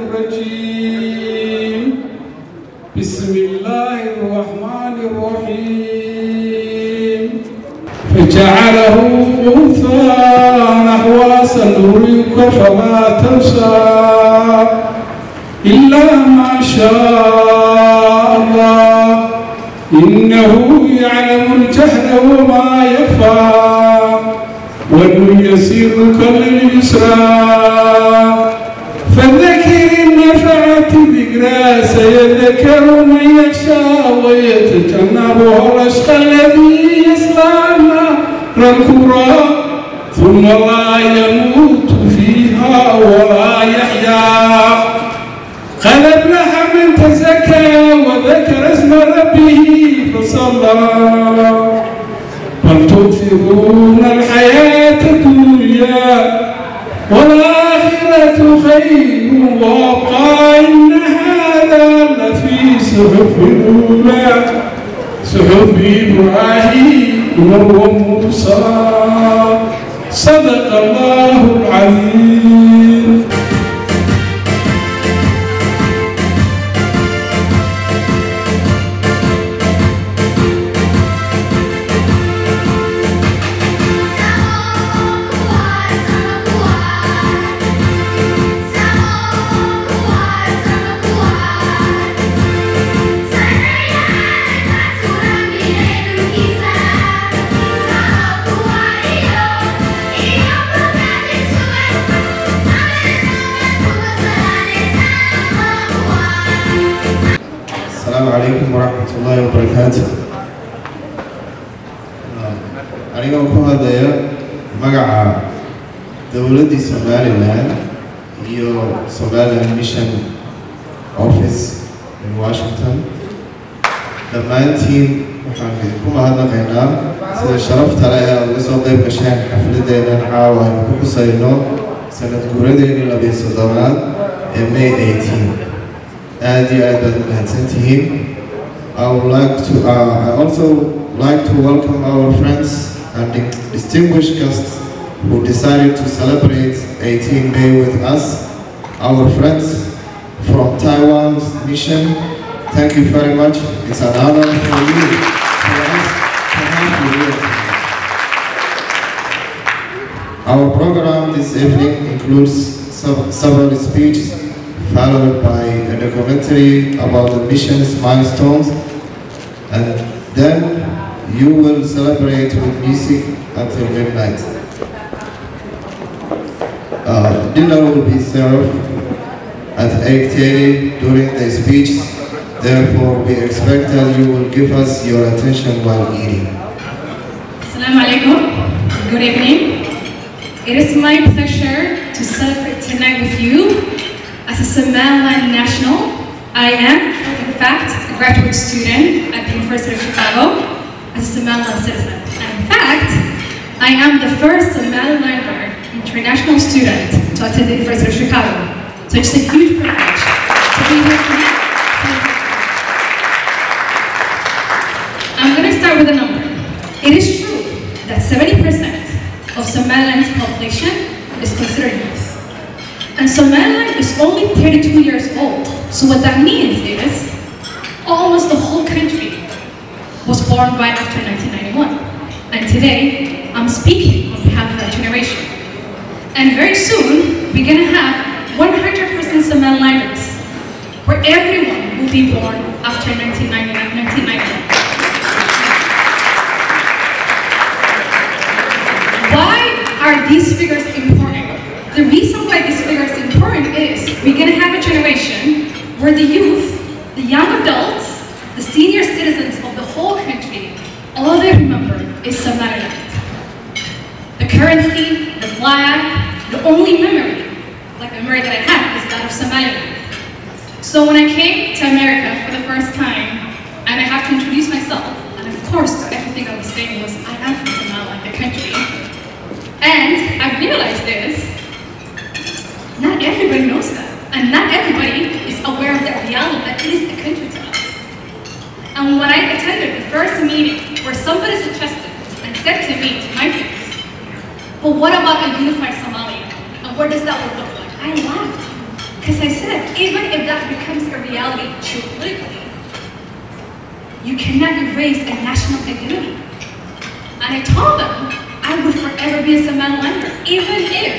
الرجيم بسم الله الرحمن الرحيم فجعله غثاء نحوا سنريك فلا تنسى إلا ما شاء الله إنه يعلم الجهل وما يخفى ونيسرك لليسرى فذكر إن نفعت ذكرى سيذكر من يخشى ويتجنبها الأشقى الذي يصلى نار الكبرى ثم لا يموت فيها ولا يحيا قد أفلح من تزكى وذكر اسم ربه فصلى بل تؤثرون الحياة الدنيا والآخرة خير وأبقى إن هذا لفي صحف الأولى صحف إبراهيم وموسى صدق الله العظيم. Assalamu alaikum warahmatullahi wabarakatuh. Anigoo ku hadlaya magaca dowladda Somaliland iyo Somaliland Mission Office in Washington. Dhammaantiin waxaan ku mahadnaqaynaa sida sharafta leh ee uga soo qayb gasheen xafladeennan caawa aynu ku xusayno sanad guuradeennii 17aad ee May 18. I would like to I also like to welcome our friends and distinguished guests who decided to celebrate 18 May with us. Our friends from Taiwan's mission, thank you very much. It's an honor for you, for us to have you here. Our program this evening includes several speeches, followed by a documentary about the mission's milestones, and then you will celebrate with music until midnight. Dinner will be served at 8:30 during the speech. Therefore, we expect that you will give us your attention while eating. Assalamu alaikum. Good evening. It is my pleasure to celebrate tonight with you. As a Somaliland national, I am, in fact, a graduate student at the University of Chicago as a Somaliland citizen. And in fact, I am the first Somalilander international student to attend the University of Chicago. So it's a huge privilege to be here tonight. I'm going to start with a number. It is true that 70% of Somaliland's population is considered youth. And Somaliland is only 32 years old. So what that means is almost the whole country was born right after 1991. And today, I'm speaking on behalf of that generation. And very soon, we're going to have 100% Somalilanders, where everyone will be born after 1991. Why are these figures important? The reason why this figure is important is we're going to have a generation where the youth, the young adults, the senior citizens of the whole country, all they remember is Somaliland. The currency, the flag, the only memory, like the memory that I have, is that of Somaliland. So when I came to America for the first time, and I have to introduce myself, and of course everything I was saying was, I am from Somaliland, the country. And I realized this, not everybody knows that. And not everybody is aware of the reality that it is a country to us. And when I attended the first meeting where somebody suggested and said to me, to my face, but what about a unified Somalia? And what does that look like? I laughed. Because I said, even if that becomes a reality geopolitically, you cannot erase a national identity. And I told them I would forever be a Somalilander, even if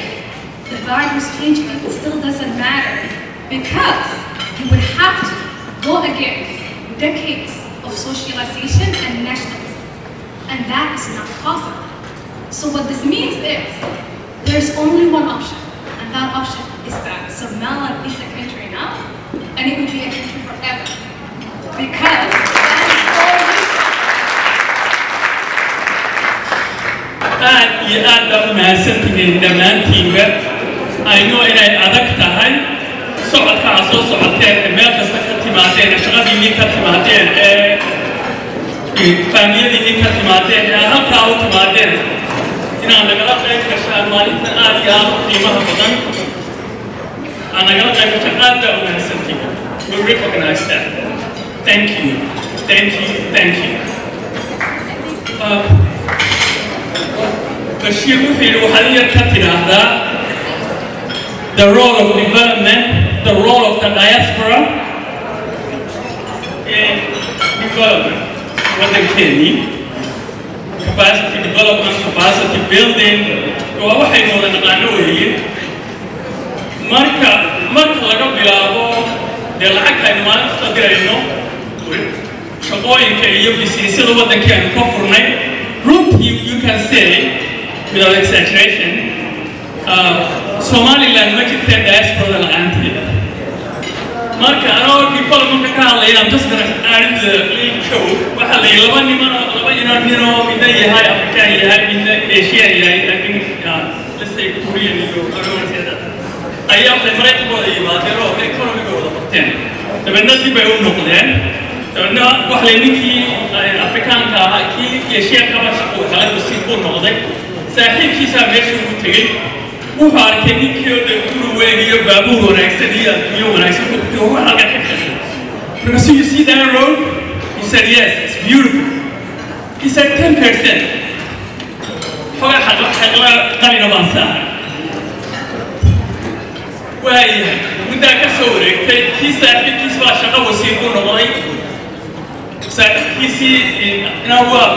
the values change, it still doesn't matter, because you would have to go against decades of socialization and nationalism, and that is not possible. So what this means is, there's only one option, and that option is that Somaliland is a country now, and it will be a country forever, because aad iyo aad baa u mahadsantihiin dhammaantiinba. aynu inay adag tahay socodka aad soo socoteen ee meel kasta ka timaadeen shaqadiinii ka timaadeen faamiyadiinii ka timaadeen ee halkaa u timaadeen inaad nagala qayb gashaan maalintan aad iyo aad u qiimaha badan aad nagala qayb gashaan aad baa u mahadsantihiin. We recognize that. Thank you. Thank you. Thank you. Bashir wuxuu waxaa yar ka tiraahdaa the role of development, the role of the diaspora in development. waddankeennii capacity development, capacity building, waa waxaynu wada naqaano weeye. marka laga bilaabo dee lacagta aynu maalinta dirayno shaqooyinka iyo bisiisyada waddankeenu ka furnay, runtii you can say without exaggeration, Somaliland ma jirteen diaspora la'aanteeda. marka anoo development ka hadlayna, I'm just gonna add the little show. waxa la laba ninoo midna yahay African yahay midna Asian yahay, I think let's say Korean iyo American ayaa waxay Maraykankooda yimaadeen oo economigooda qabteen, dabeedna dib bay u noqdeen. dabeedna wax la ninkii Afrikaanka ahaa kii Asian-kaba shaqo kale usii ku noqday, saaxiibkiisaa meesha ugu tegey. wuxuu arkay ninkii oo guri weyn iyo baabuur wanaagsan iyo adduunyo wanaagsan oo halka ka shaqeeya. Because you see that road? He said, yes, it's beautiful. He said 10%. xogaa xaqla qalina baan saaray. waayahay muddaa ka soo wareegtay, kii saaxiibkiis baa shaqo wasiir ku noqday. saaxiibkiisii waa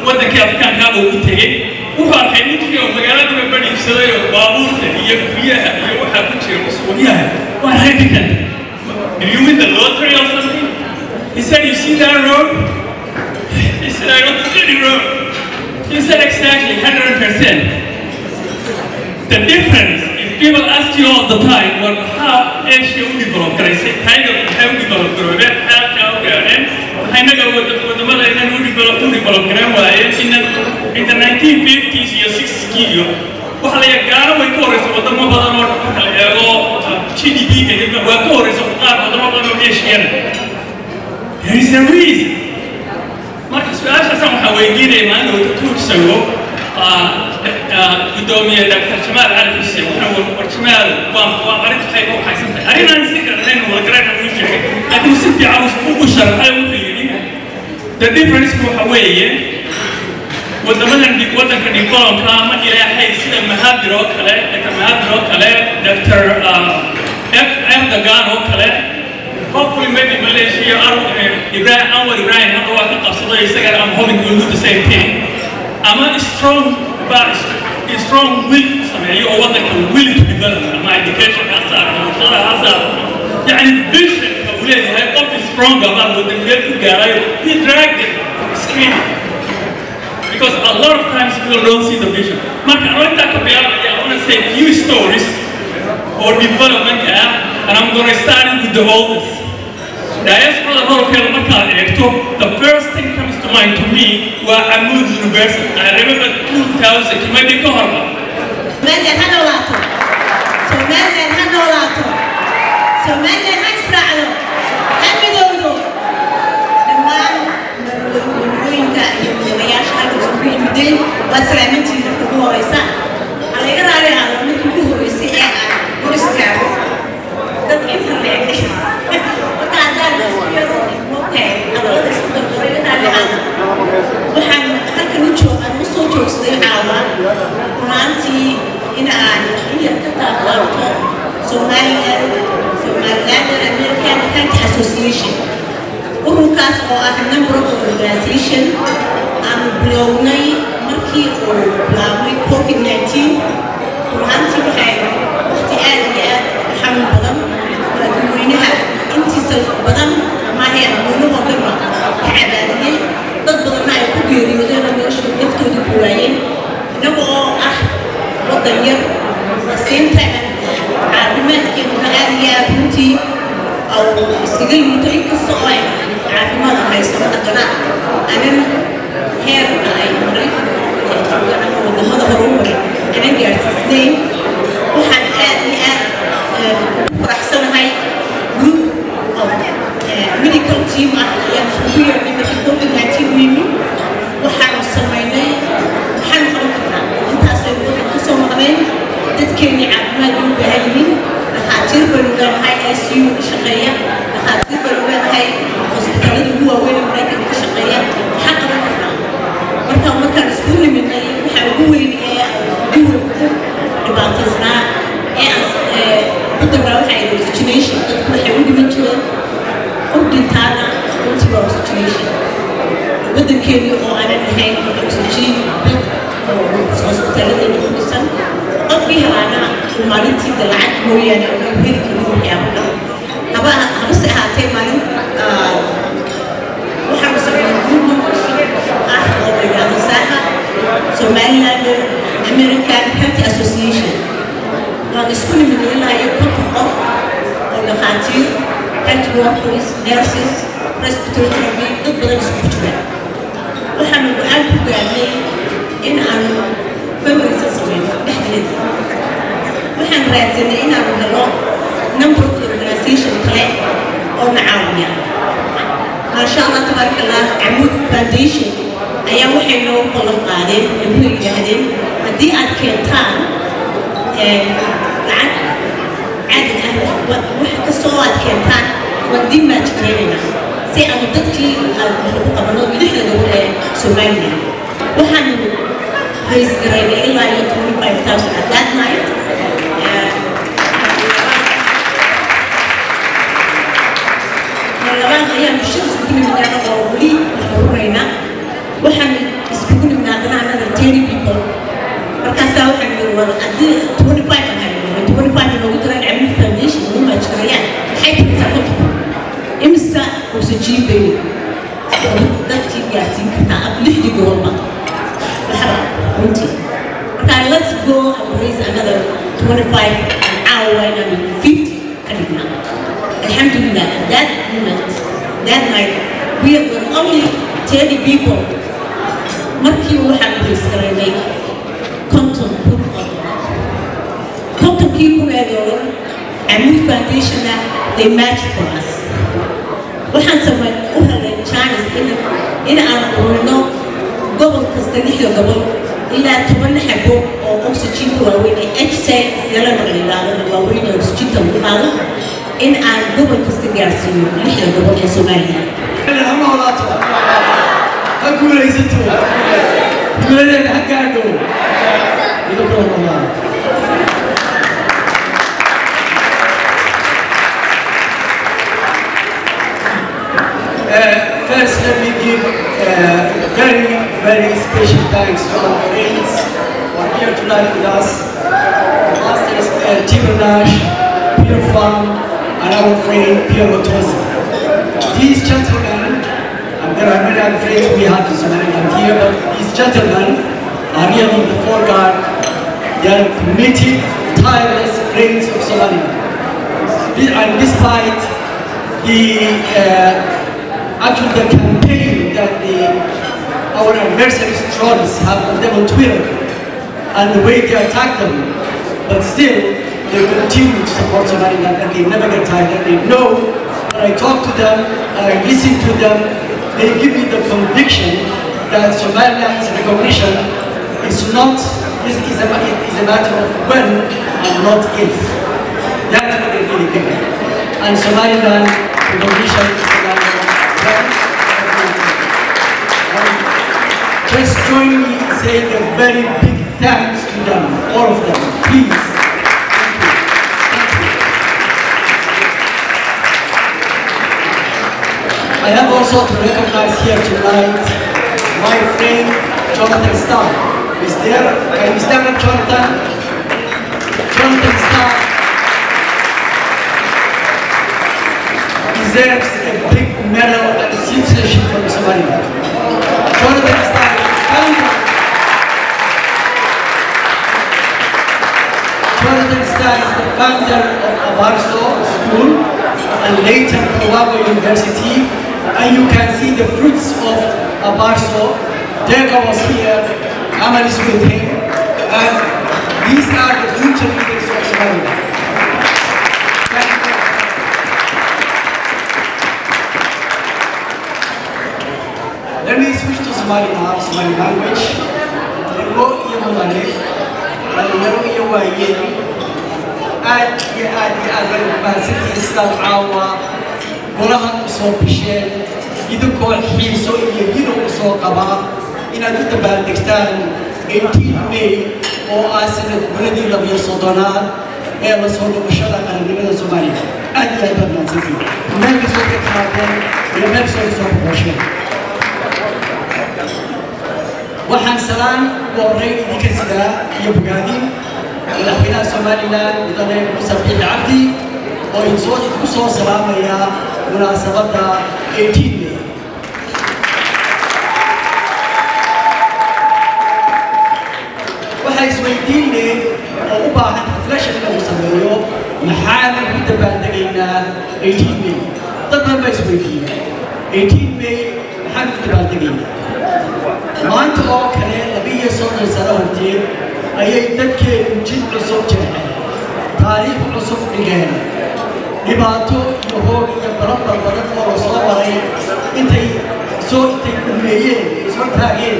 waddankii Afrikaankaa buu u tegey. wuxuu arkay ninkii oo magaaladuna badhiibsaday oo baabuurta iyo guryaha iyo waxaa ku jira usbuucyaha. waa American. Did you win the lottery or something? He said, you see that road? He said, I got the city road. He said, exactly, 100%. The difference, if people ask you all the time, well, how Asia will develop, can I say, Tiger will develop, I never would the mother who developed in the 1950s or 60s. waxa la Gaar way ka horeyso wadamo badan oo kala eego GDP ka waa ka horeyso qaar wadamo badan oo Asian. There is a reason. marka su'aashaas waxaa weydiinay maanta uu tuursago gudoomiye Dr. Jamal Al-Hussein wuxuu Jamal waa arinta ay ku haysantahay arrinaan si garanayno wala garanayno uu sheegay laakiin si fiican uu sharaxay uu yiri the difference waxa weeye wadamadan waddanka development ama ilaahay sida mahadir oo kale Dr. Erdogan oo kale hopefully maybe Malaysia Ibrahim hadda waa ka qabsaday isaga I'm hoping we'll do the same thing. ama strong will sameeyo oo waddanka will to develop ama education hasar يعني vision أولاد هاي قف strong about what the little guy he dragged it screaming because a lot of times people don't see the vision. Mark, I want to say a few stories or development and I'm going to start with the oldest. Diaspora the first thing comes to mind to me was Ahaan University. I remember 2000, you might be Guurada. Somaliland American Health Association. Ururkaas oo ah non-profit organization aan bilownay markii uu bilaabmay COVID-19 runtii waxay waqti aad iyo aad u xanuun badan dadweynaha intiisa badan ma ahayn nolol dhamma ka cadaadiyay dad badan ay ku geeriyoodeen nolosha naftooda ku waayeen inaga oo ah wadan yar siinta caafimaadkeena aad iyo aad runtii أو استجيبوا تريك الصغير عارف ما ده هيصير هذا أنا هير أي مريض أنا هذا هروب أنا جالس اثنين وحد أحسن هاي جروب أو ميديكال تيم يعني شوية من COVID-19 وينو وحد سمينا وحد خلصنا أنت أصلا قصة مهمة تتكلم عن ما يوم بهالين خاطر بنقول هاي ICU شقية خاطر بنقول هاي hospital هو وين مريكان شقية حق مرتا ما كان سكول من حقوقي دول بعضنا بدنا نروح على oxygenation تقول حقوقي من جوا قبل تانا قلت له oxygenation بدنا كيلو أو أنا نهاية oxygen hospital اللي نخلصن قبلها أنا مالتي دلعت مويا أنا وهيك كلهم يعملوا هبا بس هاتين مالن وحنا سوينا جروب أحد الرجال Somaliland American Health Association. هذا سكول من هنا يكون off ولا خاتير health workers, nurses, respiratory therapy ضد السكوتشوال. وحنا بقول بقولي إن أنا فمرة سوينا نحن وحن رأينا إن أنا number of organization كله أو نعاونيا. ما شاء الله تبارك الله عمود foundation أيام وحنا نقول قادم يقول يهدم هدي أكيدان عدد أهل وحكي صوت كيدان ودي ما تكررنا سي أنا ضدكي قبلنا بنحن نقول سوماليا وحن raise grade إلا 25,000 at that night. أيام الشمس بيجي من هذا ضروري حرورنا وحن يسبقون من هذا أنا تيري people مركزها وحن يقول أدي 25 أنا 25 لو قلت لك عمل foundation مو ما تشريان حيث تأخذ إمسا وسجيب بيني ضدتي قاعدين كتاب لحد جوالنا الحرام وانتي okay let's go and raise another 25 an hour and 50 أدينا الحمد لله that moment that night we were only 30 people markii waxaan raisgareynay content people eedoon Amud Foundation they match for us waxaan sameyn u helay chance in aan qorno gobol kasta lixda gobol ilaa 10 xabo oo oxygen waaweyn HCL yala magaalada waaweyn oo oxygen u qaado in aan gobol kasta gaarsiino lixda gobol ee Soomaaliya أنا والله أقول لك ستة يقول لي حق أقول يقول والله first let me give very special thanks to our friends who are here tonight with us Masters Timur Nash, Pierre Farm and our friend Pierre Otosi. These gentlemen, there are many other friends we have in Somaliland here, but these gentlemen are really the foreguard. They are committed, tireless friends of Somaliland. And despite the actually the campaign that our adversaries trolls have on them on Twitter and the way they attack them, but still they continue to support Somaliland and they never get tired and they know when I talk to them, I listen to them, they give me the conviction that Somaliland's recognition is a matter of when and not if. That's what they really think. And Somaliland recognition is a matter of when and not if. Just join me in saying a very big thanks to them, all of them, please. I have also to recognize here tonight my friend Jonathan Starr. Is there? Can you stand up, Jonathan? Jonathan Starr deserves a big medal and citizenship from Somalia. Jonathan Starr is founder. Jonathan Starr is the founder of Abarso School and later Lagu University. And you can see the fruits of Abarso. Dalka was here, Ahaan is with him, and these are the future leaders of Somalia. Let me switch to Somali now, Somali language. Lagu iyo Mulane, Lagu iyo Waye, aad mahadsantihiin sidaad caawa golahan usoo bisheen idinkoo xiiso iyo yiro usoo qaba inaad u dabaaldegtaan 18 May oo ah sanad guradii 12-aad ee la soo noqoshada qaranimada Soomaaliya. aad iyo aad baad mahadsantihiin meel kastoo ka timaadeen iyo meel kastoo ka soo boqosheen. waxaan salaan u horreyn idinka sidaa iyo bogaadin madaxweynaha Somaliland mudane Muuse Biixi Cabdi oo idinku soo salaamaya munaasabada 18 May. waxaa isweydiin leh oo u baahan reflection in lagu sameeyo maxaan ugu dabaaldegaynaa 18 May. dad badan baa isweydiiya 18 May maxaan ugu dabaaldegaynaa. maanta oo kale 12 sano horteed ayay dadkeenu jid cusub jeexeen taariikh cusub dhigeen dhibaato iyo hoog iyo barabbar badan oo la soo maray intay kulmeeyeen soo taageen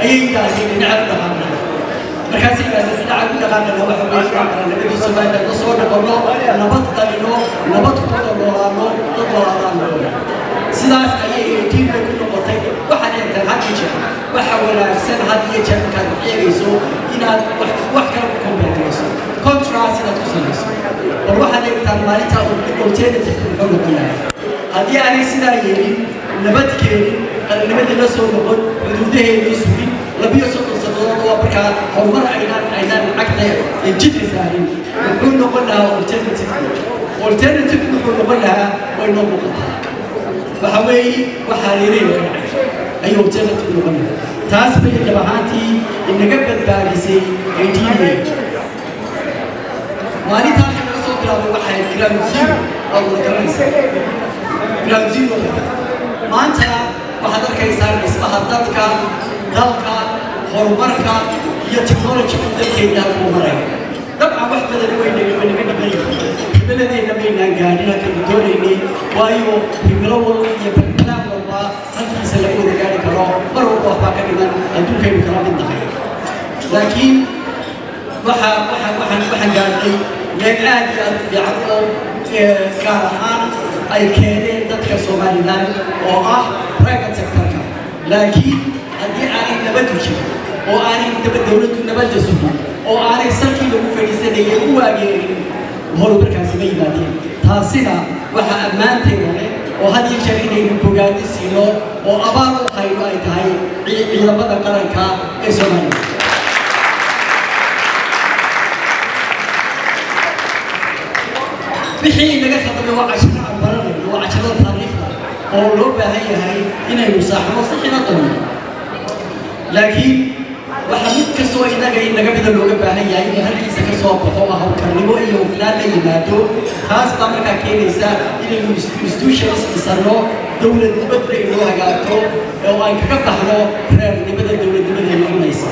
ayay yidhaahdeen dhinaca u dhaqaaqna markaasay yidhahdeen dhinaca u dhaqaaqana waxa weeye qarannimadii Soomaaliya la soo noqono nabad dhalino nabad ku wada noolaano dad walaalaan noqono sidaas ayay 18 May ku noqotay. waxaad eegtaan had iyo jeer waxa wanaagsan had iyo jeer markaad eegayso inaad wax kale ku kombeerayso contrast inaad ku samayso bal waxaad eegtaan maalinta alternative wuxuu noqon lahaa haddii aanay sidaa yeelin nabadkeenin qarannimadii la soo noqon xuduudaheedii sugin 12 sannadood oo markaa horumar aynaan cagta jidka saarin wuxuu noqon lahaa alternative wuxuu noqon lahaa way noo muuqataa waxa weeye waxaa reereeyo ka dhacay ayuu alternative noqon lahaa. taas bay dhab ahaantii inaga badbaadisay 18 May. maalintaa laga soo bilaabay waxay ground zero oo la garanaysa ground zero. maanta waxaad arkaysaan dhismaha dalka horumarka iyo technology dalkeena ku maray. dabcan wax badan way naga dhigan himiladeena baynaan gaadhin halkan doonaynay waayo himilo walba iyo barnaamij walba halkiisa laga wada gaari karo mar walba waxbaa ka dhiman adduunkaynu kala mid nahay. laakiin waxaan gaadhay meel aad iyo aad fiican oo gaar ahaan ay keeneen dadka Somaliland oo ah private sector-ka. laakiin haddii aanay nabaddu jirin oo aanay dowladdu nabadda sugin oo aanay salkii lagu fadhiisanayay u waageerin horumarkaasi ma yimaadeen. taasina waxaa ammaanteeda leh oo had iyo jeer inaynu bogaadi siino oo abaal u hayno ay tahay ciidamada qaranka ee Soomaaliya. wixii naga khadamay waa casharo aan baranayno waa casharada taariikhda oo loo baahan yahay inaynu saaxno si xina doono. laakiin waxa mid kastoo inaga mida looga baahan yahay inuu halkiisa ka soo baxo hawlkarnimo iyo hufnaan la yimaado. taas baa markaa keenaysa inaynu institutions dhisano dowladnimada inoo hagaagto oo aan kaga baxno reernimada dowladnimadeena cunaysa.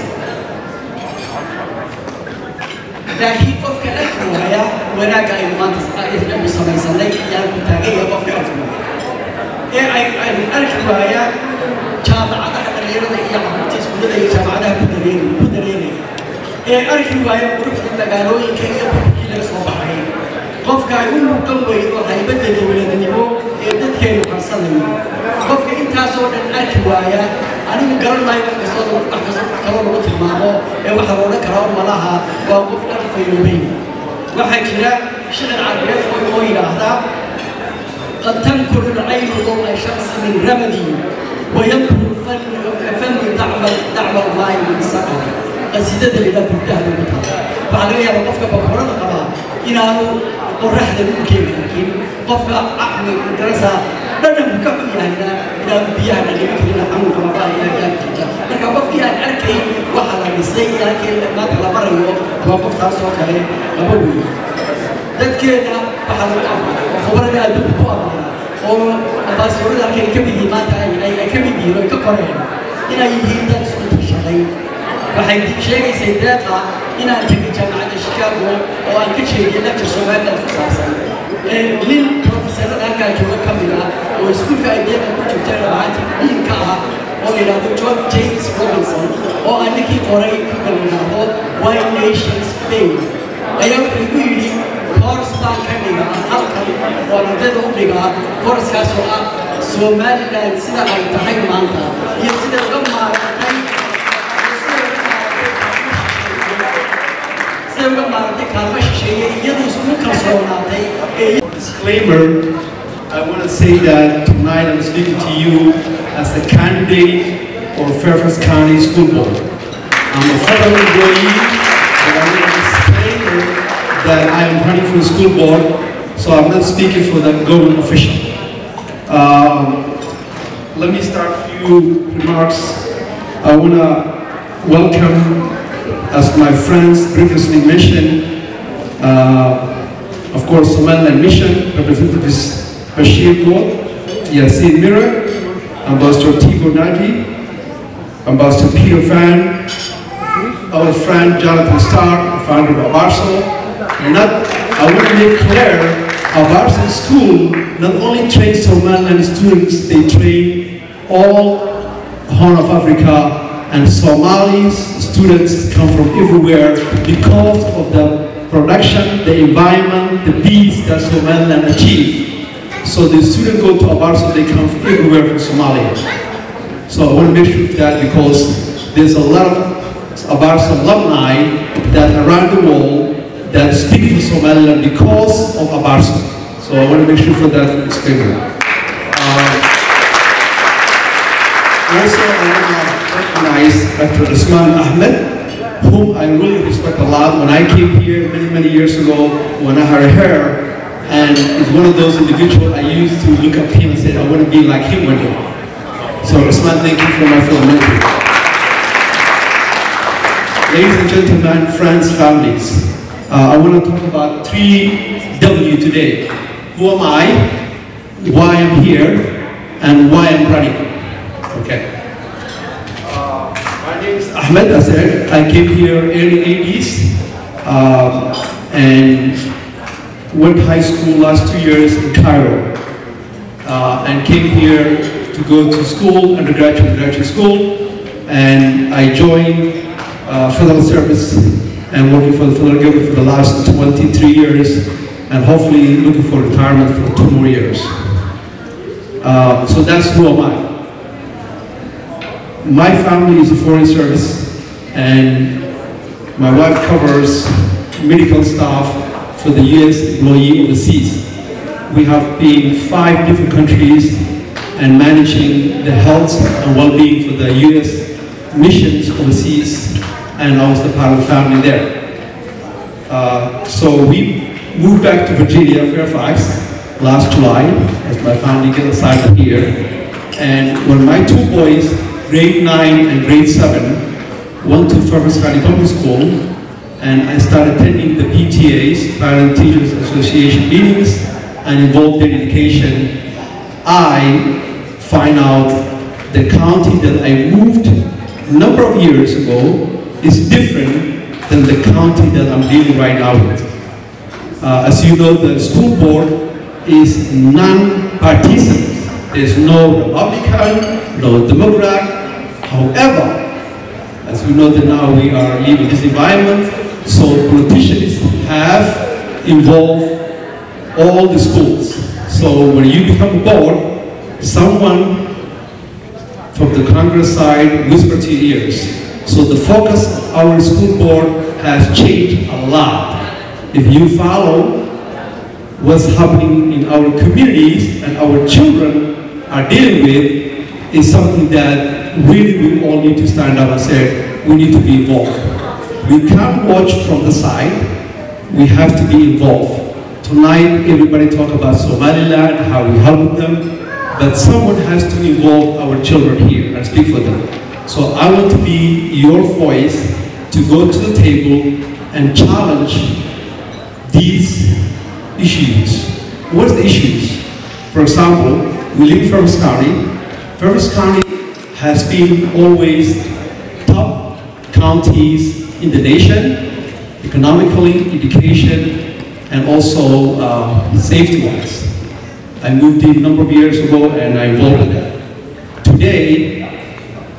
laakiin qofka arki waaya wanaagga aynu maanta aynu samaysanay yaan ku taagaya qofka arki waaya aynu arki waaya jaamacadaha dhalinyarada iyo caruurta iskuulada iyo jaamacadaha ku dareeraya arki waaya quruxda magaalooyinka iyo burburkii laga soo baxay qofka ay u muuqan weydo haybadda dowladnimo ee dadkeenu qarsanayo qofka intaasoo dhan arki waaya anigu garan maayo wax kastoo kaloo lagu tilmaamo waxa loola karaa malaha waa qof dhan fayoobay. waxaa jira shicir carbeed oo yidhaahdaa قد تنكر العين ضوء شمس من رمدي وينكر الفم دعم الماء من سقط قصيدة اللي ده بتاعها بتاعها بعدين يا رب بقرا طبعا إلى قرح ده ممكن لكن قف أحمد دراسة بدنا مكمل يعني إلى بيان اللي ممكن نحن كما قال إلى كان لكن قف يعني أركي وحلا بسيء لكن ما تلا مرة وقف تاسو كله أبوي dadkeena waxa lagu amray khubarada adduunka ku amray oo ambassadorada halkay ka mid yihiin maanta ay ka mid yihiin oo ka qoreen inay yihiin dad isku tashaday waxay sheegaysay deeqa inaan tegay jaamacadda Chicago oo aan ka jeediyay lecture Soomaaliya ku saabsan nin professorada halkaa jooga ka mid ah oo iskuulka ay deeqa ku jirtay maanta ninka ah oo yiraahdo John James Robinson oo aan ninkii qoray ku galinaado Why Nations Fail ayaa wuxuu yidhi course baan ka dhigaa halkan oo ardayda u dhigaa course-kaas oo ah Somaliland sida ay tahay maanta iyo sida uga maarantay kaalmo shisheeye iyadoo isku kalsoonaatay Disclaimer, I want to say that tonight I'm speaking to you as the candidate for Fairfax County School Board. I'm a federal employee, but I want to disclaimer that I am running for the school board, so I'm not speaking for the government official. Let me start a few remarks. I want to welcome, as my friends previously mentioned, of course, Somaliland Mission, Representative Bashir Kaur, Yasin Mira, Ambassador Tigo Nadi, Ambassador Peter Fan, our friend Jonathan Starr, founder of Abarso. I want to make clear, Abarso School not only trains Somaliland students, they train all Horn of Africa, and Somalis students come from everywhere because of the production, the environment, the peace that Somaliland achieved. So the students go to Abarso, they come from everywhere from Somalia. So I want to make sure of that because there's a lot of Abarso alumni that around the world that speak for Somaliland because of Abarso. So I want to make sure for that disclaimer. Also, I want to recognize Dr. Usman Ahmed, whom I really respect a lot. When I came here many years ago, when I had hair, and it's one of those individuals I used to look up to him and say, I want to be like him one day. So Usman, thank you for my fellow mentor. Ladies and gentlemen, friends, families, I want to talk about 3W today. Who am I, why I'm here, and why I'm running. Okay. My name is Ahmed, as I said. I came here early 80s and went to high school last 2 years in Cairo and came here to go to school, undergraduate and graduate school, and I joined federal service and working for the federal government for the last 23 years and hopefully looking for retirement for 2 more years. So that's who am I. My family is a foreign service and my wife covers medical staff for the U.S. employee overseas. We have been 5 different countries and managing the health and well-being for the U.S. missions overseas, and I was the part of the family there. So we moved back to Virginia, Fairfax, last July, as my family got assigned here. And when my 2 boys, grade 9 and grade 7, went to Fairfax County Public School, and I started attending the PTAs, Parent Teachers Association meetings, and involved in education, I find out the county that I moved a number of years ago is different than the county that I'm dealing right now with. As you know, the school board is non-partisan. There's no Republican, no Democrat. However, as we know that now we are living in this environment, so politicians have involved all the schools. So when you become a board, someone from the Congress side whispers to your ears. So the focus of our school board has changed a lot. If you follow what's happening in our communities and our children are dealing with is something that really we all need to stand up and say, we need to be involved. We can't watch from the side, we have to be involved. Tonight, everybody talk about Somaliland, how we help them, but someone has to involve our children here and speak for them. So I want to be your voice to go to the table and challenge these issues. What's the issues? For example, we live in Fairfax County. Fairfax County has been always top counties in the nation, economically, education, and also safety-wise. I moved in a number of years ago and I voted that. Today,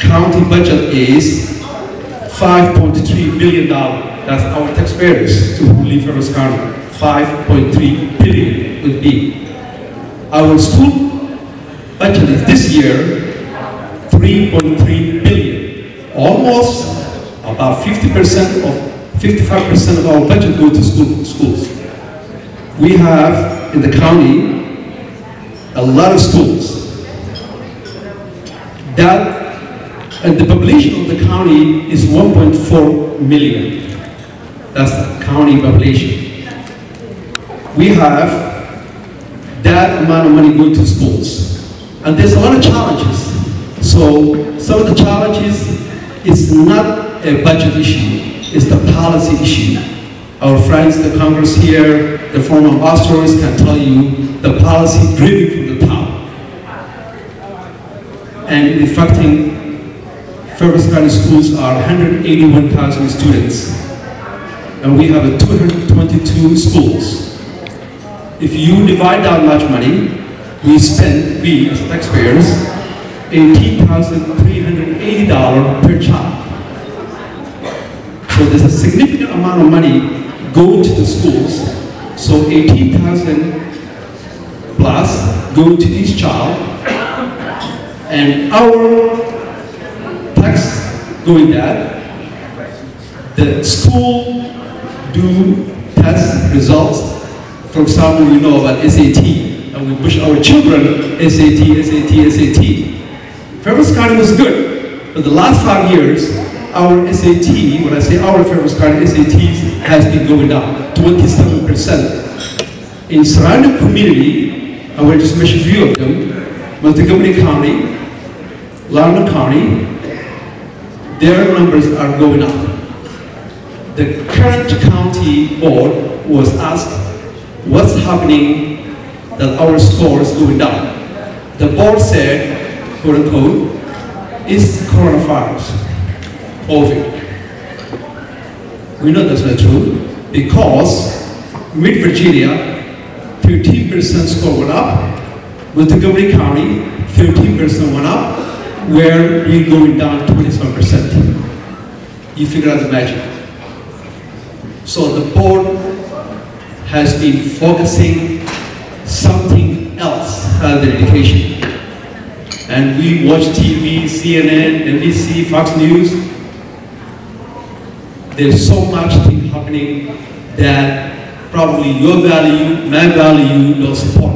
county budget is $5.3 billion. That's our taxpayers who live in Fairfax County. 5.3 billion would be. Our school budget is this year 3.3 billion. Almost about 50% of 55% of our budget go to schools. We have in the county a lot of schools. And the population of the county is 1.4 million. That's the county population. We have that amount of money going to schools. And there's a lot of challenges. So some of the challenges is not a budget issue, it's the policy issue. Our friends, the Congress here, the former ambassadors can tell you the policy driven from the top. And affecting Fairfax County schools are 181,000 students. And we have 222 schools. If you divide that much money, we as taxpayers, $18,380 per child. So there's a significant amount of money go to the schools. So 18,000 plus go to each child. And our tax going that, the school do test results. For example, we know about SAT, and we push our children SAT. Fairfax County was good. For the last 5 years, our SAT, when I say our Fairfax County SATs, has been going down, 27%. In surrounding community, I will just mention a few of them, Montgomery County, Loudoun County, their numbers are going up. The current county board was asked, what's happening that our score is going down? The board said, quote unquote, it's coronavirus, COVID. We know that's not true because mid-Virginia, 13% score went up, Montgomery County, 13% went up, where we're going down 27%. You figure out the magic. So the board has been focusing something else other than education. And we watch TV, CNN, NBC, Fox News. There's so much thing happening that probably your value, my value, don't support.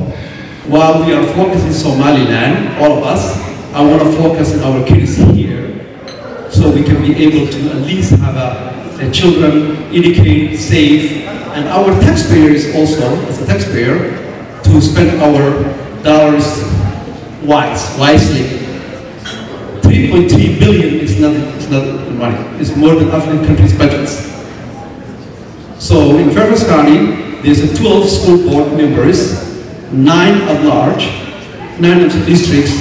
While we are focusing Somaliland, all of us, I want to focus on our kids here so we can be able to at least have the children educated, safe, and our taxpayers also, as a taxpayer, to spend our dollars wisely. 3.3 billion is not money. It's more than African countries' budgets. So in Fairfax County, there's 12 school board members, 9 at large, 9 of the districts,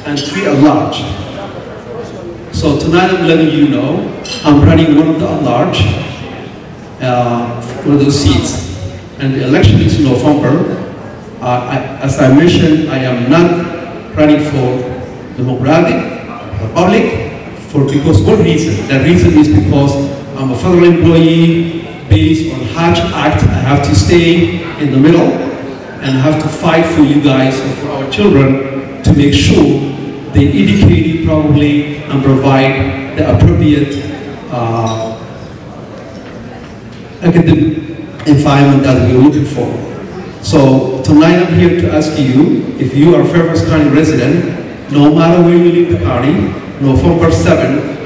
and 3 at large. So tonight I'm letting you know, I'm running one of the at large, one of those seats. And the election is in November. As I mentioned, I am not running for Democratic, Republic, because one reason. That reason is because I'm a federal employee based on Hatch Act. I have to stay in the middle and I have to fight for you guys and for our children to make sure they educate properly and provide the appropriate academic environment that we're looking for. So tonight I'm here to ask you, if you are a Fairfax County resident, no matter where you live in the county, November 7th,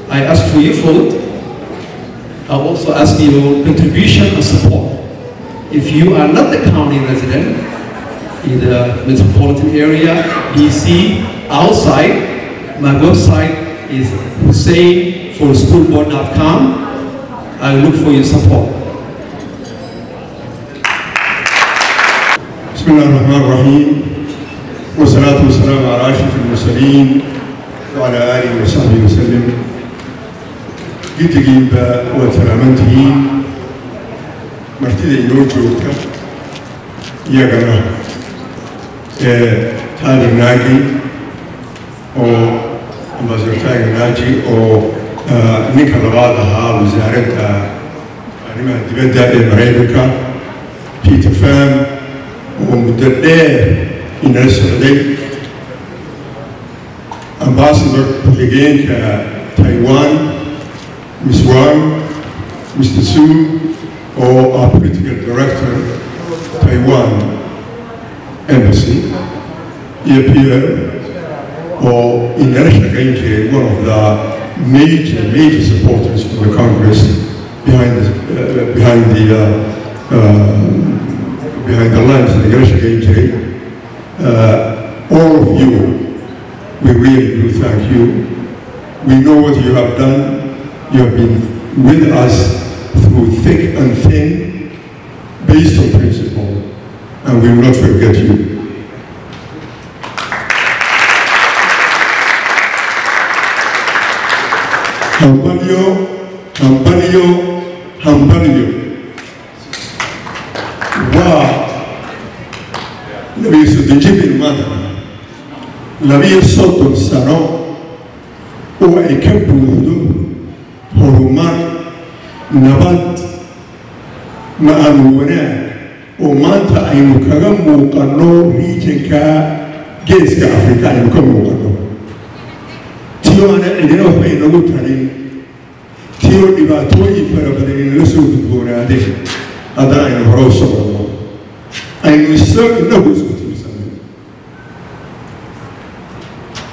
I ask for your vote. I'll also ask your contribution and support. If you are not the county resident, in the metropolitan area, DC, outside, my website is husseinforschoolboard.com. I look for your support. بسم الله الرحمن الرحيم والصلاة والسلام على أشرف المرسلين وعلى آله وصحبه وسلم. قد جيب وتلامنتين مرتدى يوجوك يا جماعة تاجر ناجي أو أمبازر تاجر ناجي أو نيكا لغادها وزارة أنما تبدأ مريكانكا بيتر فام ومدرب إن السعودية أمباسدور لجين كتايوان Miss Wang, Mr. Su, or our political director, Taiwan Embassy, here, or in Warsugan, one of the major supporters for the Congress behind the lines in the Warsugan. All of you, we really do thank you. We know what you have done. You have been with us through thick and thin, based on principle, and we will not forget you. Hambalyo. Wow. Nabi Sudijibin Mata. Nabi Soto Sano. O Ekabudu. horumar nabad ma'an wanaag oo maanta aynu kaga muuqanno regionka geeska Afrika aynu ka muuqanno tiyo ana cidina waxba inagu tarin tiyo dhibaatooyin fara badan inala soo gudboonaadeen haddana aynu hore u soconno aynu inagu isku tiirsanno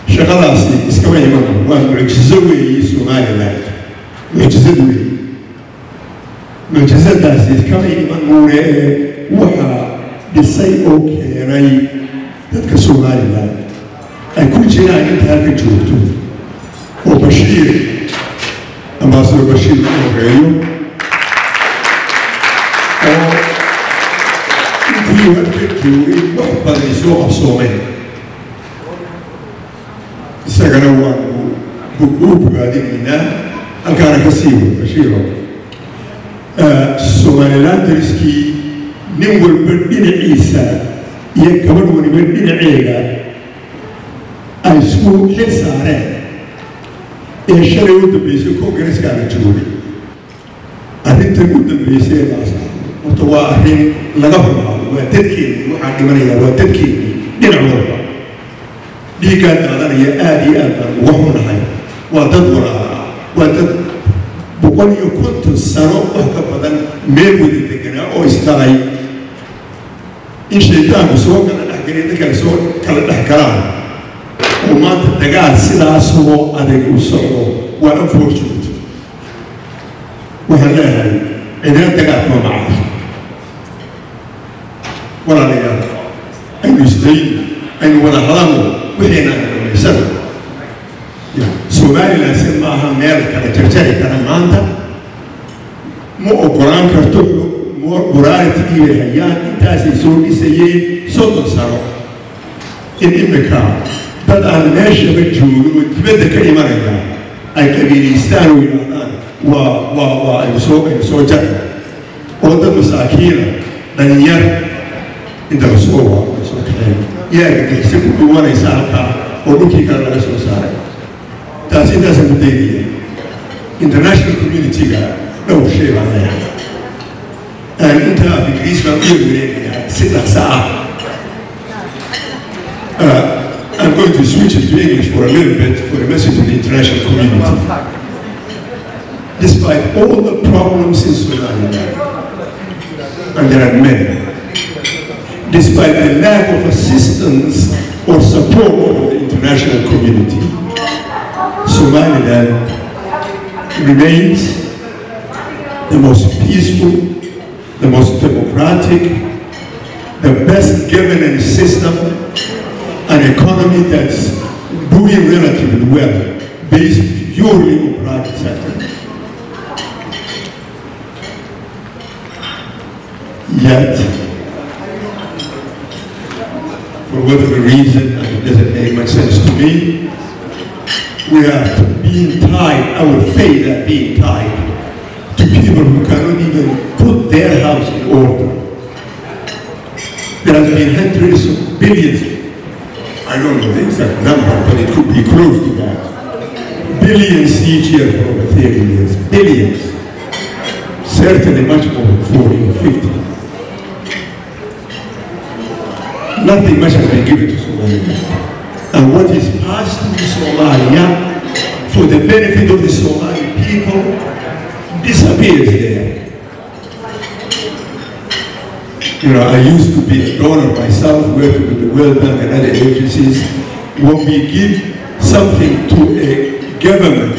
shaqadaasi iskama iman waa mucjiso weeye Somaliland mucjisadaasi kama iman muune waxaa dhisay oo keenay dadka Somaliland ay ku jiraan inta halka joogto oo Bashiir ambassador Bashiir oo horeeyo oo intii halka joogay wax badan soo qabsoomeen isagana waa bogaadinaynaa halkaana ka sii wada Bashiiro Somaliland dariskii nin walba dhinaciisa iyo gabadh waliba dhinaceega ay isku xil saareen ee shalay u dambeysay Kongareeska la joogay arrintan u dambeysay horta waa arrin laga xumaado waa dadkeennii waxaa dhimanaya waa dadkeennii dhinac walba dhiiggaa daadanaya aad iyo aad baan uga xunahay waa dad walaala waa dad 150 sano wax ka badan meel wada deganaa oo isdhalay in shaytaanku soo kala dhexgeliya dadka soo kala dhex galaan oo maanta dagaal sidaas oo adag u socdo waa unfortunate waxaan leeyahay cidina dagaalkama macna walaalayaal aynu isdayn aynu wada hadalno wixiina aynu dhamaysano Somaliland si maaha meel kala jarjari kara maanta ma ogolaan karto morality bay hayaan intaasay soo dhisayeen 30 sano in imika dad aan meeshaba joogin oo dibadda ka imanaya ay qabiilaystaan oo yidhaahdaan waa aynu soo jarna oo dad masaakiina dhalinyar inta la soo kaxeen yaa gagixisa ku dhuwanaysa halkaa oo dhulkii kale laga soo saaray taasi intaasaan ku daynaya international community-ga dhowr shay baan leeyahay inta af ingiriis baan u yarwareegayaa si dhaqsa ah I'm going to switch it to English for a little bit for a message to the international community. Despite all the problems in Somalia, and there are many, despite the lack of assistance or support from the international community. Somaliland remains the most peaceful, the most democratic, the best governance system, an economy that's doing relatively well, based purely on private sector. Yet, for whatever reason, and it doesn't make much sense to me, we are being tied, our fate are being tied to people who cannot even put their house in order. There has been hundreds of billions, I don't know the exact number, but it could be close to that. Billions each year for over 30 years, billions. Certainly much more than 40 or 50. Nothing much has been given to Somalia. And what is passed to Somalia for the benefit of the Somali people disappears there. You know, I used to be a donor myself, working with the World Bank and other agencies. When we give something to a government,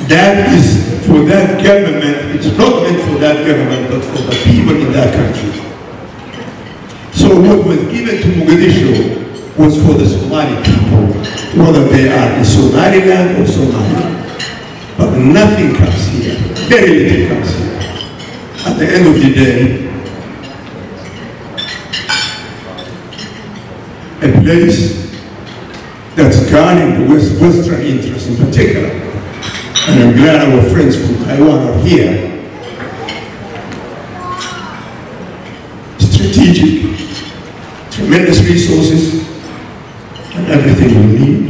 that is for that government, it's not meant for that government, but for the people in that country. So what was given to Mogadishu was for the Somali people, whether they are in Somaliland or Somalia. But nothing comes here, very little comes here. At the end of the day, a place that's garnering the Western interest in particular, and I'm glad our friends from Taiwan are here, strategic, tremendous resources, and everything we need.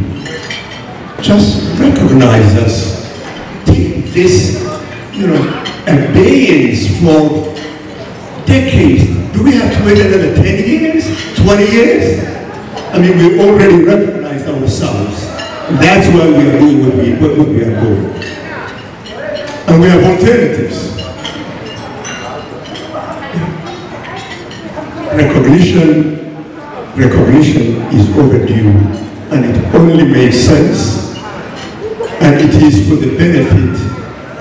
Just recognize us. Take this, you know, abeyance for decades. Do we have to wait another 10 years, 20 years? I mean, we already recognized ourselves. That's why we are doing what we are doing. And we have alternatives. Recognition is overdue, and it only makes sense, and it is for the benefit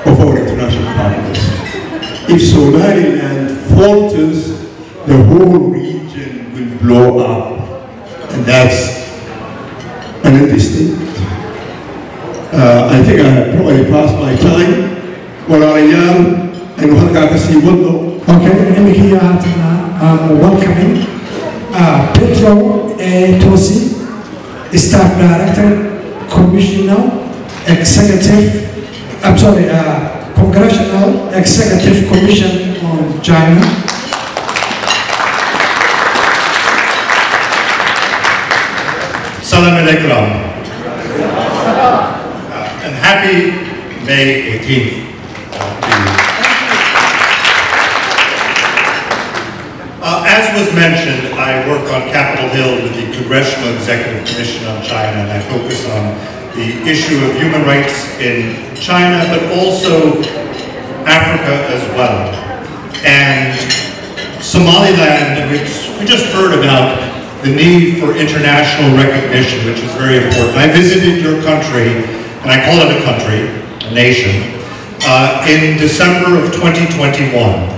of our international partners. If Somaliland falters, the whole region will blow up, and that's an understatement. I think I have probably passed my time. Okay, I'm welcoming Pedro A. Tosi, Staff Director, Commissioner, Congressional Executive Commission on China. Salam alaikum. And happy May 18th. As was mentioned, I work on Capitol Hill with the Congressional Executive Commission on China, and I focus on the issue of human rights in China, but also Africa as well. And Somaliland, which we just heard about the need for international recognition, which is very important. I visited your country, and I call it a country, a nation, in December of 2021.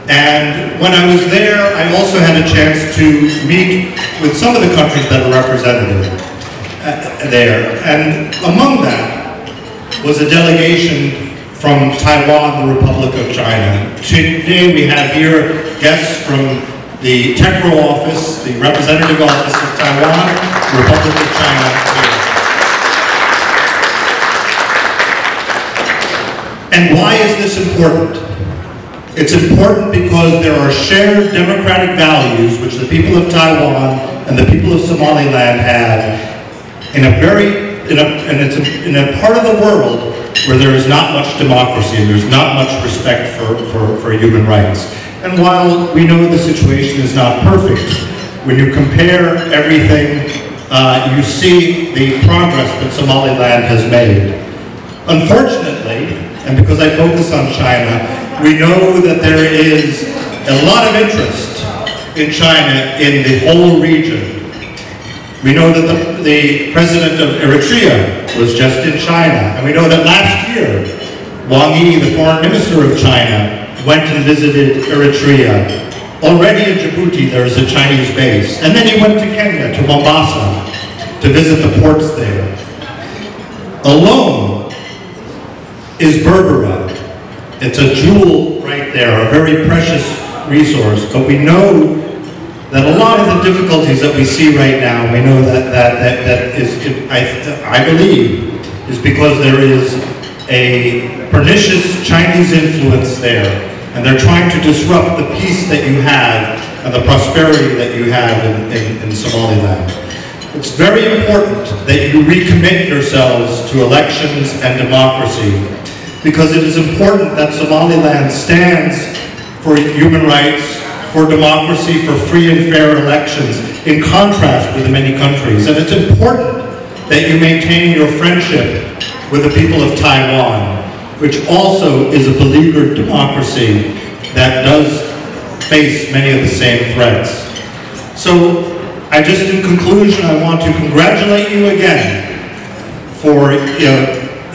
And when I was there, I also had a chance to meet with some of the countries that are represented there. And among that was a delegation from Taiwan, the Republic of China. Today we have here guests from the Techro Office, the Representative Office of Taiwan, Republic of China. And why is this important? It's important because there are shared democratic values which the people of Taiwan and the people of Somaliland have in a part of the world where there is not much democracy and there's not much respect for human rights. And while we know the situation is not perfect, when you compare everything, you see the progress that Somaliland has made. Unfortunately, and because I focus on China, we know that there is a lot of interest in China in the whole region. We know that the president of Eritrea was just in China, and we know that last year, Wang Yi, the foreign minister of China, went and visited Eritrea. Already in Djibouti there is a Chinese base, and then he went to Kenya, to Mombasa, to visit the ports there. Alone is Berbera. It's a jewel right there, a very precious resource, but we know that a lot of the difficulties that we see right now, we know that is, I believe, is because there is a pernicious Chinese influence there, and they're trying to disrupt the peace that you have and the prosperity that you have in Somaliland. It's very important that you recommit yourselves to elections and democracy, because it is important that Somaliland stands for human rights, for democracy, for free and fair elections, in contrast with many countries. And it's important that you maintain your friendship with the people of Taiwan, which also is a beleaguered democracy that does face many of the same threats. So, in conclusion, I want to congratulate you again for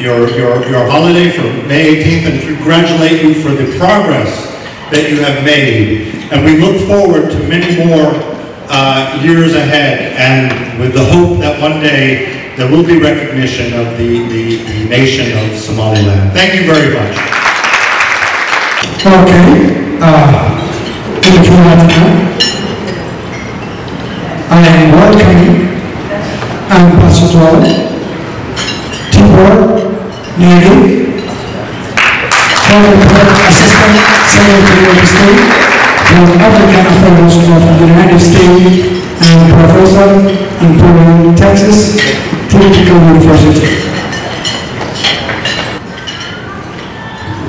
your holiday for May 18th, and congratulate you for the progress that you have made. And we look forward to many more years ahead, and with the hope that one day there will be recognition of the nation of Somaliland. Thank you very much. Okay, thank you, Latina. I am welcoming Ambassador Tibor Neri, former Assistant Secretary of State for African Affairs of the United States and Professor in Portland, Texas, Technical University.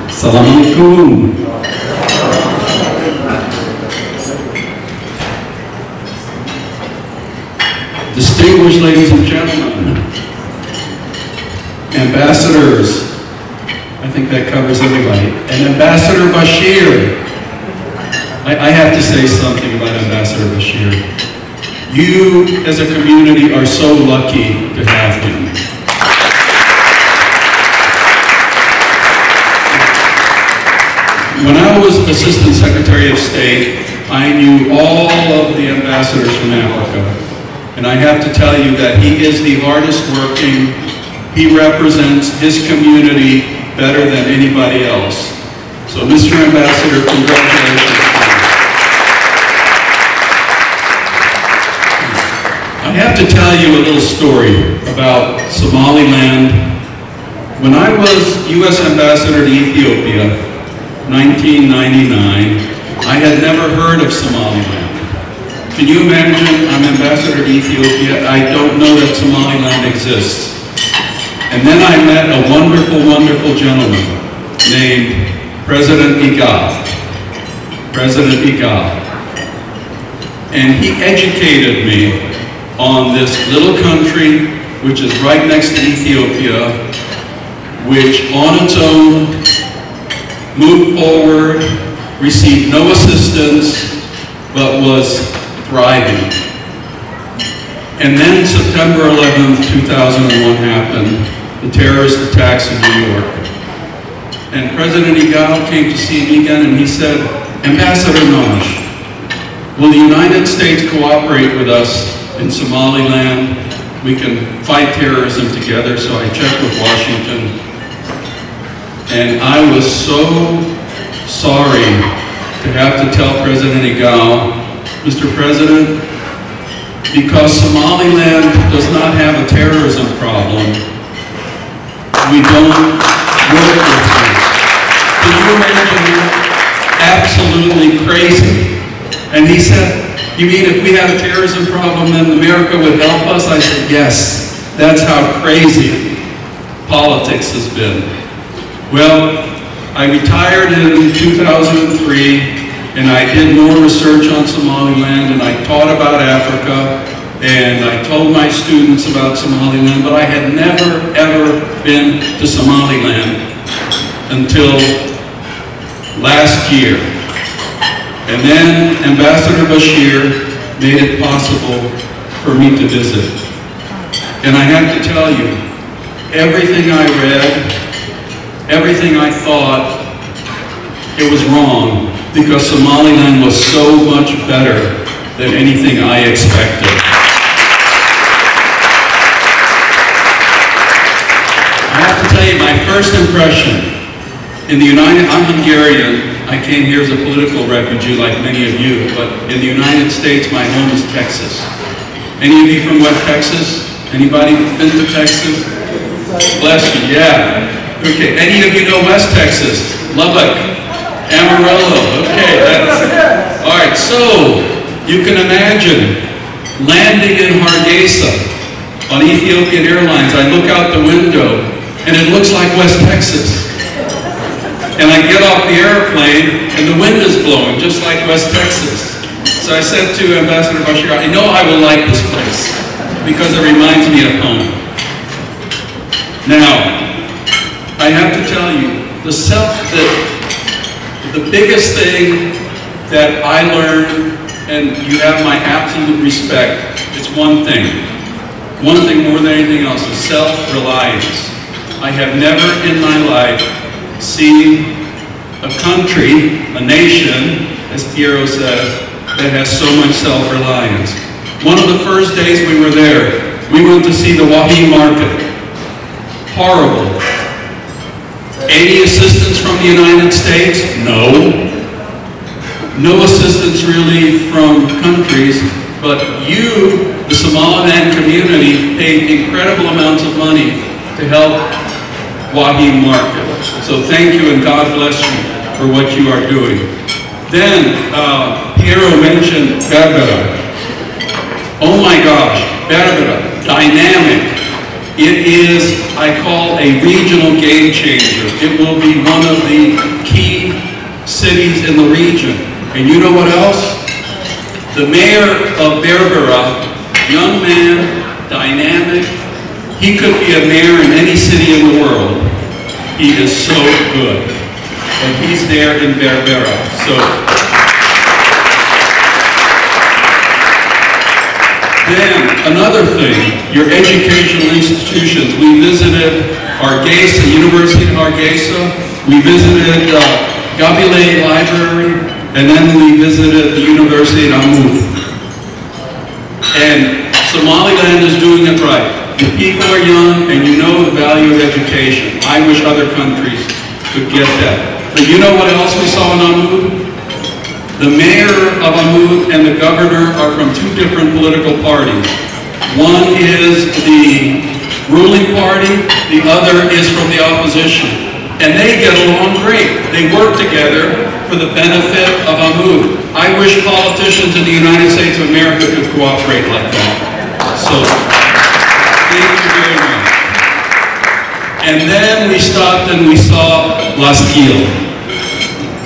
Assalamu alaikum. Distinguished ladies and gentlemen, ambassadors, I think that covers everybody, and Ambassador Bashir. I have to say something about Ambassador Bashir. You, as a community, are so lucky to have him. When I was Assistant Secretary of State, I knew all of the ambassadors from Africa. And I have to tell you that he is the hardest working. He represents his community better than anybody else. So, Mr. Ambassador, congratulations. I have to tell you a little story about Somaliland. When I was U.S. Ambassador to Ethiopia, 1999, I had never heard of Somaliland. Can you imagine, I'm ambassador to Ethiopia, I don't know that Somaliland exists. And then I met a wonderful, wonderful gentleman named President Gaar. President Gaar. And he educated me on this little country, which is right next to Ethiopia, which on its own moved forward, received no assistance, but was thriving. And then September 11th, 2001 happened, the terrorist attacks in New York. And President Gaar came to see me again and he said, Ambassador Naj, will the United States cooperate with us in Somaliland? We can fight terrorism together. So I checked with Washington. And I was so sorry to have to tell President Gaar, Mr. President, because Somaliland does not have a terrorism problem, we don't work with them. Can you imagine that? Absolutely crazy. And he said, you mean if we had a terrorism problem, then America would help us? I said, yes. That's how crazy politics has been. Well, I retired in 2003. And I did more research on Somaliland, and I taught about Africa, and I told my students about Somaliland, but I had never, ever been to Somaliland until last year. And then Ambassador Bashir made it possible for me to visit. And I have to tell you, everything I read, everything I thought, it was wrong, because Somaliland was so much better than anything I expected. I have to tell you, my first impression in the I'm Hungarian. I came here as a political refugee like many of you, but in the United States, my home is Texas. Any of you from West Texas? Anybody been to Texas? Bless you, yeah. Okay, any of you know West Texas? Lubbock, Amarillo, okay, that's... All right, so you can imagine landing in Hargeisa on Ethiopian Airlines. I look out the window and it looks like West Texas. And I get off the airplane and the wind is blowing just like West Texas. So I said to Ambassador Bashir, I know I will like this place because it reminds me of home. Now, I have to tell you, the biggest thing that I learned, and you have my absolute respect, it's one thing more than anything else, is self-reliance. I have never in my life seen a country, a nation, as Piero said, that has so much self-reliance. One of the first days we were there, we went to see the Waxa market. Horrible. Any assistance from the United States? No. No assistance really from countries, but you, the Somaliland community, paid incredible amounts of money to help Waxa market. So thank you and God bless you for what you are doing. Then, Piero mentioned Berbera. Oh my gosh, Berbera, dynamic. It is, I call, a regional game changer. It will be one of the key cities in the region. And you know what else? The mayor of Berbera, young man, dynamic. He could be a mayor in any city in the world. He is so good. And he's there in Berbera. So. Then, another thing, your educational institutions. We visited Hargeisa, University of Hargeisa. We visited Gabile Library. And then we visited the University of Ahaan. And Somaliland is doing it right. The people are young and you know the value of education. I wish other countries could get that. But you know what else we saw in Ahaan? The mayor of Ahaan and the governor are from two different political parties. One is the ruling party, the other is from the opposition. And they get along great. They work together for the benefit of Ahaan. I wish politicians in the United States of America could cooperate like that. So, thank you very much. And then we stopped and we saw Las Guillas.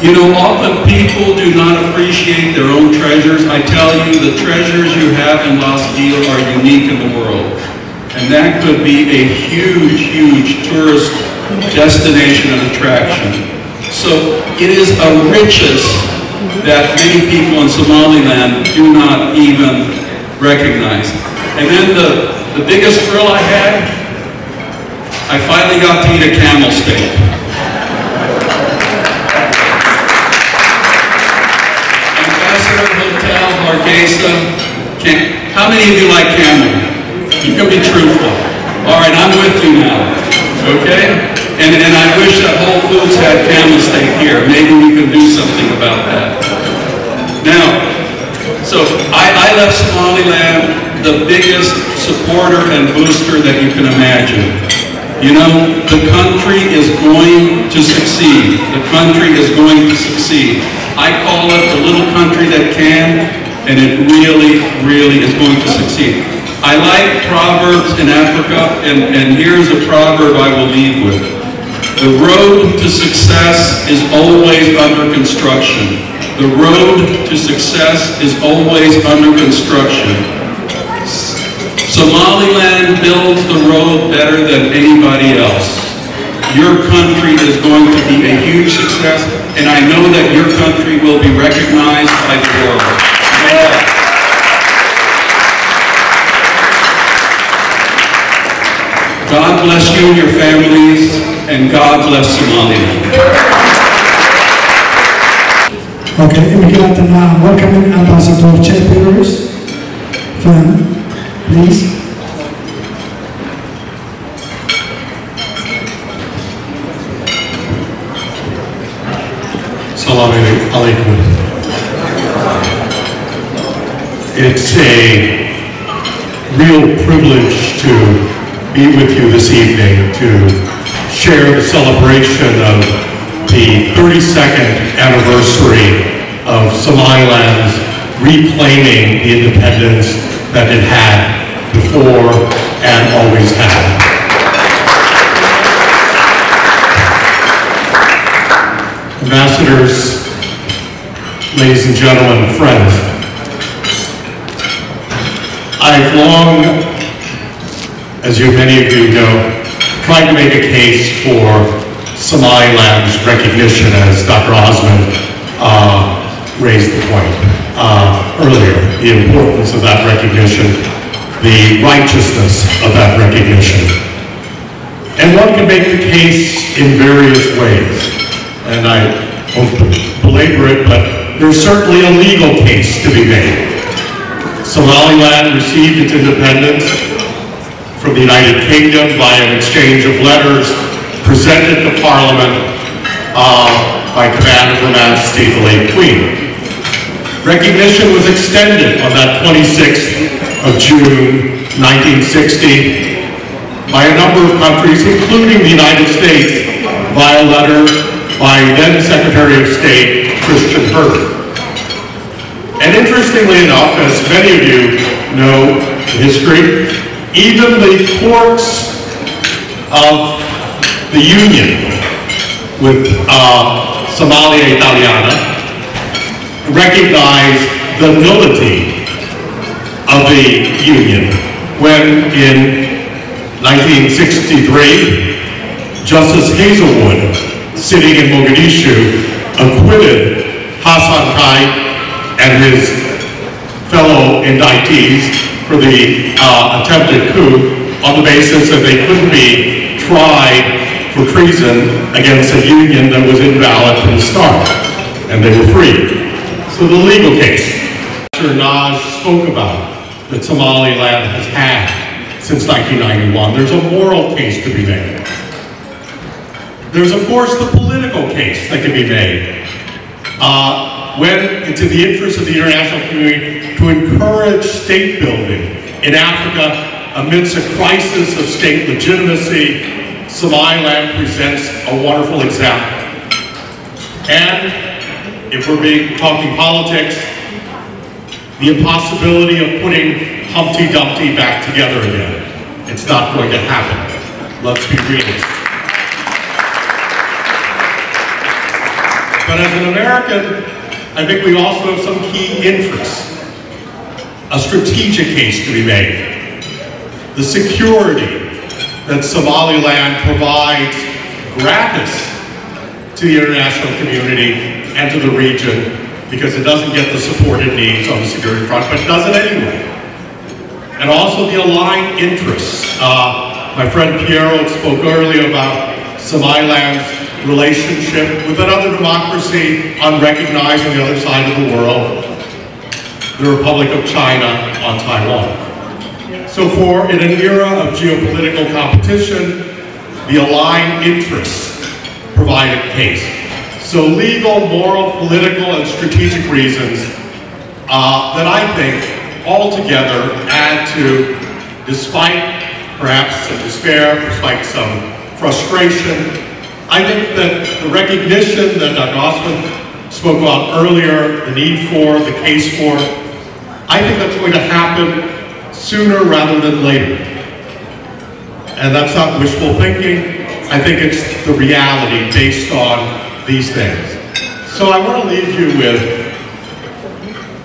You know, often people do not appreciate their own treasures. I tell you, the treasures you have in Las Guillas are unique in the world. And that could be a huge, huge tourist destination and attraction. So it is a riches that many people in Somaliland do not even recognize. And then the biggest thrill I had, I finally got to eat a camel steak. Ambassador Hotel, Hargeisa. How many of you like camel? You can be truthful. All right, I'm with you now. Okay? And I wish that Whole Foods had camel steak here. Maybe we can do something about that. Now, so I left Somaliland the biggest supporter and booster that you can imagine. You know, the country is going to succeed. The country is going to succeed. I call it the little country that can, and it really, really is going to succeed. I like proverbs in Africa, and here's a proverb I will leave with. The road to success is always under construction. The road to success is always under construction. Somaliland builds the road better than anybody else. Your country is going to be a huge success, and I know that your country will be recognized by the world. God bless you and your families, and God bless Somaliland. Okay, immigrant and welcoming Ambassador Chet Peters from, please. Assalamu alaikum. It's a real privilege to be with you this evening to share the celebration of the 32nd anniversary of Somaliland's reclaiming the independence that it had before and always had. Ambassadors, ladies and gentlemen, friends, I've long, as many of you know, tried to make a case for Somaliland's recognition, as Dr. Osman raised the point earlier, the importance of that recognition, the righteousness of that recognition. And one can make the case in various ways. And I won't belabor it, but there's certainly a legal case to be made. Somaliland received its independence from the United Kingdom by an exchange of letters presented to Parliament by command of Her Majesty the late Queen. Recognition was extended on that 26th of June 1960 by a number of countries, including the United States, via letter by then Secretary of State Christian Herter. And interestingly enough, as many of you know the history, even the courts of the Union with Somalia Italiana recognized the nullity of the Union when in 1963, Justice Hazelwood, sitting in Mogadishu, acquitted Hassan Kai and his fellow indictees for the attempted coup on the basis that they couldn't be tried for treason against a union that was invalid from the start, and they were free. So the legal case Mr. Naj spoke about that Somaliland has had since 1991, there's a moral case to be made. There's of course the political case that can be made when it's in the interest of the international community to encourage state building in Africa amidst a crisis of state legitimacy. Somaliland presents a wonderful example. And if we're talking politics, the impossibility of putting Humpty Dumpty back together again. It's not going to happen. Let's be realistic. But as an American, I think we also have some key interests. A strategic case to be made. The security that Somaliland provides gratis to the international community and to the region, because it doesn't get the support it needs on the security front, but does it anyway. And also the aligned interests. My friend Piero spoke earlier about Somaliland's relationship with another democracy unrecognized on the other side of the world, the Republic of China on Taiwan. So in an era of geopolitical competition, the aligned interests provide a case. So legal, moral, political, and strategic reasons that I think altogether add to, despite perhaps some despair, despite some frustration, I think that the recognition that Dr. Osman spoke about earlier, the need for, the case for, I think that's going to happen sooner rather than later. And that's not wishful thinking. I think it's the reality based on these things. So I want to leave you with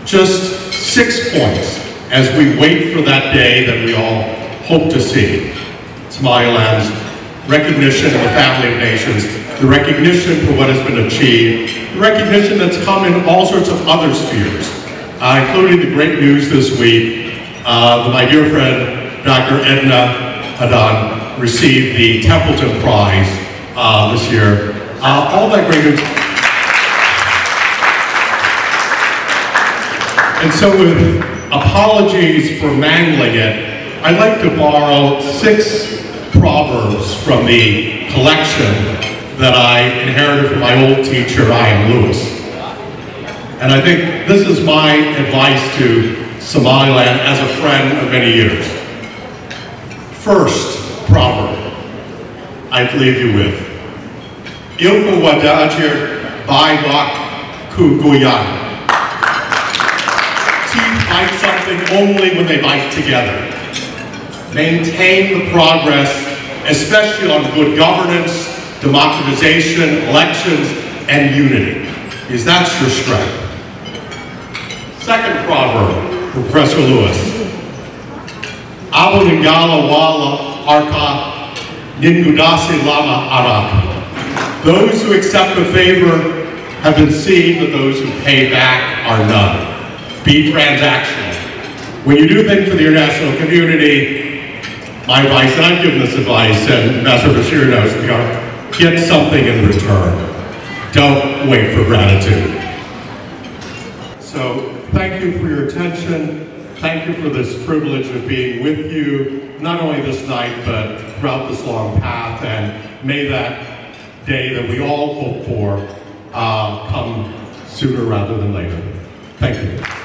just 6 points as we wait for that day that we all hope to see, Somaliland's recognition of the family of nations, the recognition for what has been achieved, the recognition that's come in all sorts of other spheres, including the great news this week that my dear friend, Dr. Edna Ahaan, received the Templeton Prize this year. All that great news. And so with apologies for mangling it, I'd like to borrow 6 proverbs from the collection that I inherited from my old teacher, Ian Lewis. And I think this is my advice to Somaliland as a friend of many years. First proverb I'd leave you with. Ilko wadajir baywak kuguyan. Teeth bite something only when they bite together. Maintain the progress, especially on good governance, democratization, elections, and unity, because that's your strength. Second proverb from Professor Lewis. Abu Ningala Wala Arka Ningudasi Lama Arak. Those who accept a favor have been seen, but those who pay back are none. Be transactional. When you do things for the international community, my advice, and I've given this advice, and Ambassador Bashir knows, get something in return. Don't wait for gratitude. So, thank you for your attention. Thank you for this privilege of being with you, not only this night, but throughout this long path, and may that day that we all hope for come sooner rather than later. Thank you.